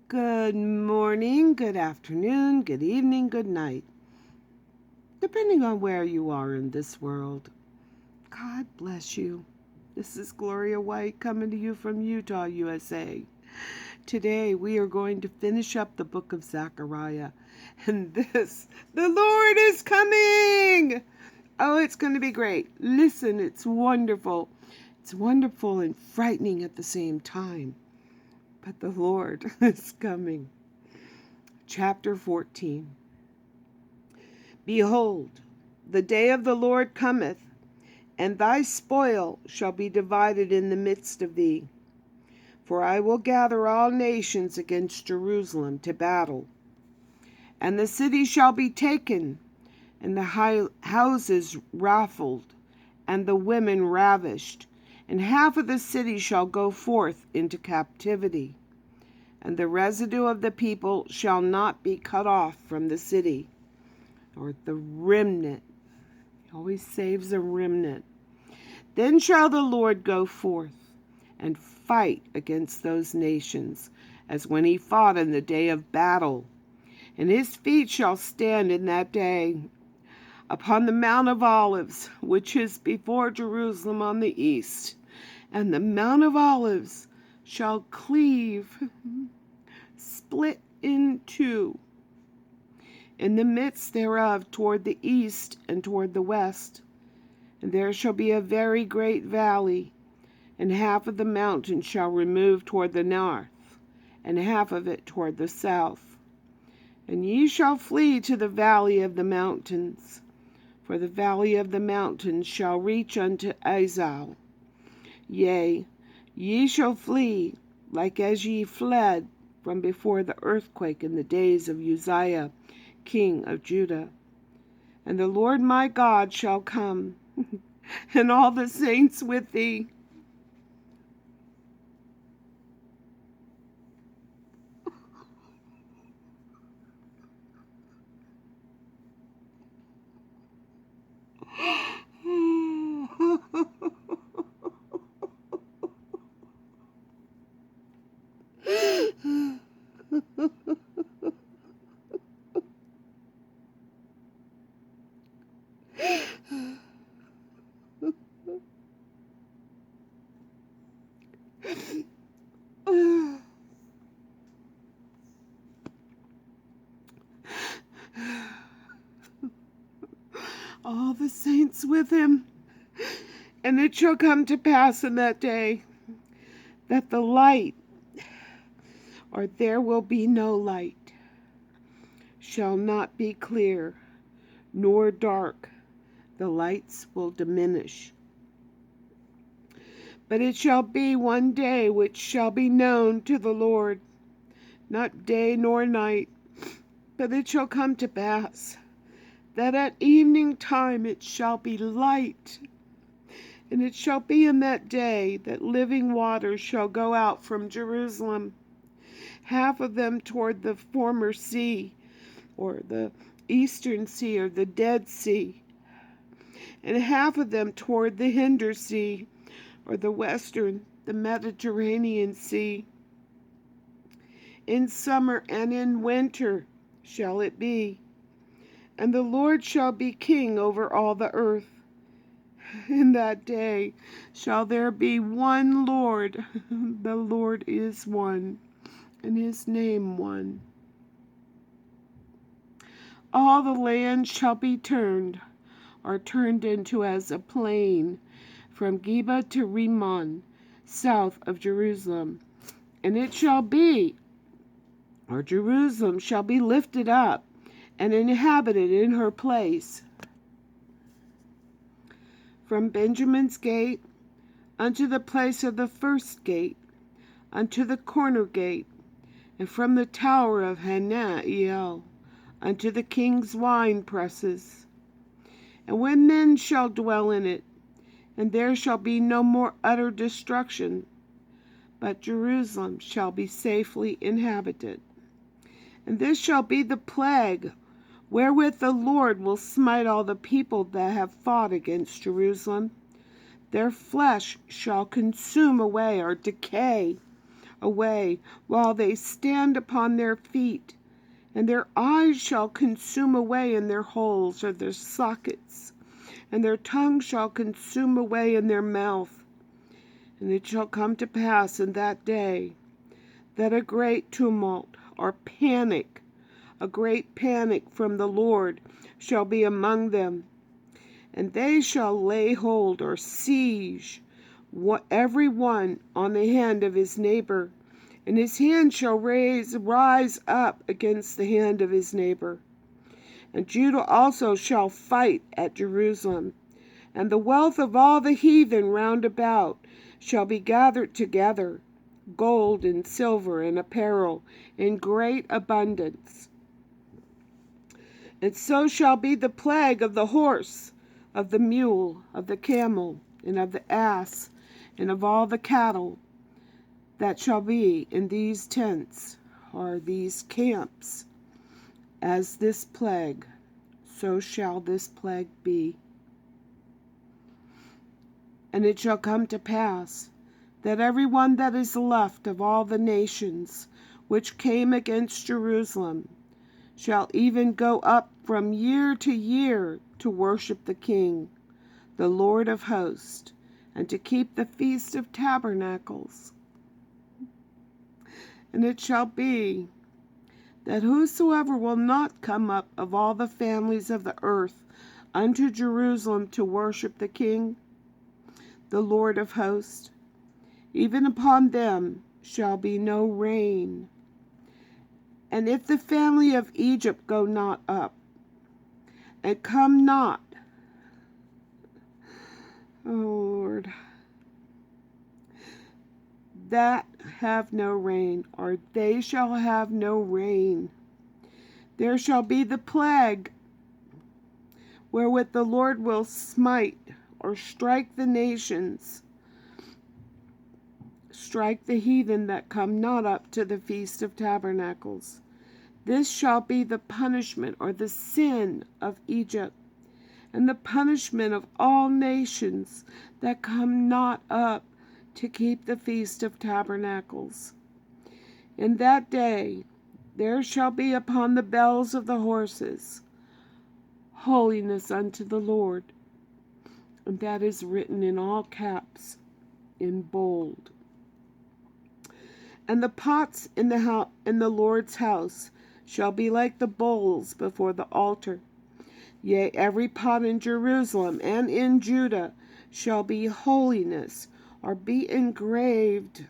Good morning, good afternoon, good evening, good night, depending on where you are in this world. God bless you. This is Gloria White coming to you from Utah, USA. Today we are going to finish up the book of Zechariah. And the Lord is coming! Oh, it's going to be great. Listen, it's wonderful. It's wonderful and frightening at the same time. But the Lord is coming. Chapter 14. Behold, the day of the Lord cometh, and thy spoil shall be divided in the midst of thee. For I will gather all nations against Jerusalem to battle. And the city shall be taken, and the houses raffled, and the women ravished, and half of the city shall go forth into captivity. And the residue of the people shall not be cut off from the city, or the remnant. He always saves a remnant. Then shall the Lord go forth and fight against those nations, as when he fought in the day of battle. And his feet shall stand in that day upon the Mount of Olives, which is before Jerusalem on the east. And the Mount of Olives shall cleave, split in two, in the midst thereof toward the east and toward the west. And there shall be a very great valley, and half of the mountain shall remove toward the north, and half of it toward the south. And ye shall flee to the valley of the mountains, for the valley of the mountains shall reach unto Azal. Yea, ye shall flee, like as ye fled from before the earthquake in the days of Uzziah, king of Judah. And the Lord my God shall come, and all the saints with thee. All the saints with him. And it shall come to pass in that day that the light, or there will be no light, shall not be clear, nor dark. The lights will diminish. But it shall be one day which shall be known to the Lord, not day nor night. But it shall come to pass that at evening time it shall be light. And it shall be in that day that living waters shall go out from Jerusalem, half of them toward the former sea, or the eastern sea, or the Dead Sea, and half of them toward the hinder sea, or the western, the Mediterranean Sea. In summer and in winter shall it be. And the Lord shall be king over all the earth. In that day shall there be one Lord. The Lord is one, and his name one. All the land shall be turned, or turned into as a plain, from Geba to Rimmon, south of Jerusalem. And it shall be, or Jerusalem shall be lifted up, and inhabited in her place. From Benjamin's gate unto the place of the first gate, unto the corner gate, and from the tower of Hananiel unto the king's wine presses. And when men shall dwell in it, and there shall be no more utter destruction, but Jerusalem shall be safely inhabited. And this shall be the plague wherewith the Lord will smite all the people that have fought against Jerusalem. Their flesh shall consume away, or decay, away while they stand upon their feet, and their eyes shall consume away in their holes or their sockets, and their tongue shall consume away in their mouth. And it shall come to pass in that day that a great tumult or panic, a great panic from the Lord shall be among them, and they shall lay hold or siege every one on the hand of his neighbor, and his hand shall rise up against the hand of his neighbor. And Judah also shall fight at Jerusalem, and the wealth of all the heathen round about shall be gathered together, gold and silver and apparel in great abundance. And so shall be the plague of the horse, of the mule, of the camel, and of the ass, and of all the cattle that shall be in these tents, or these camps. As this plague, so shall this plague be. And it shall come to pass that every one that is left of all the nations which came against Jerusalem shall even go up from year to year to worship the King, the Lord of hosts, and to keep the Feast of Tabernacles. And it shall be that whosoever will not come up of all the families of the earth unto Jerusalem to worship the King, the Lord of hosts, even upon them shall be no rain. And if the family of Egypt go not up, and come not, O Lord, that have no rain, or they shall have no rain, there shall be the plague wherewith the Lord will smite or strike the nations, strike the heathen that come not up to the Feast of Tabernacles. This shall be the punishment or the sin of Egypt, and the punishment of all nations that come not up to keep the Feast of Tabernacles. In that day there shall be upon the bells of the horses holiness unto the Lord. And that is written in all caps, in bold. And the pots in the Lord's house shall be like the bowls before the altar. Yea, every pot in Jerusalem and in Judah shall be holiness, or be engraved,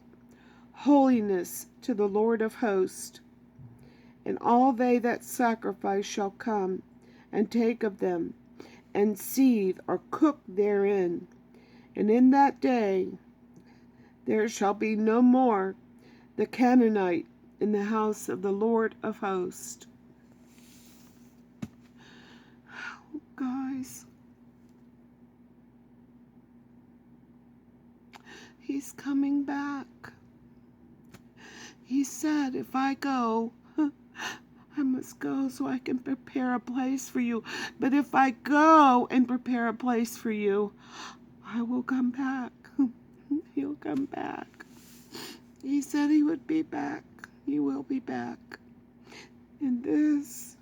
holiness to the Lord of hosts. And all they that sacrifice shall come and take of them, and seethe or cook therein. And in that day there shall be no more the Canaanite in the house of the Lord of hosts. Oh, guys, he's coming back. He said, if I go, I must go so I can prepare a place for you. But if I go and prepare a place for you, I will come back. He'll come back. He said he would be back. He will be back. And this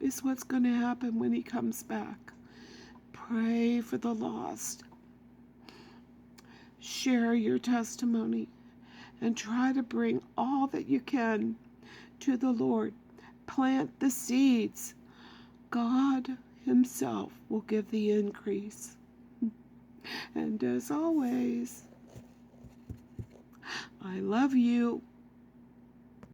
is what's going to happen when he comes back. Pray for the lost. Share your testimony and try to bring all that you can to the Lord. Plant the seeds. God himself will give the increase. And as always, I love you.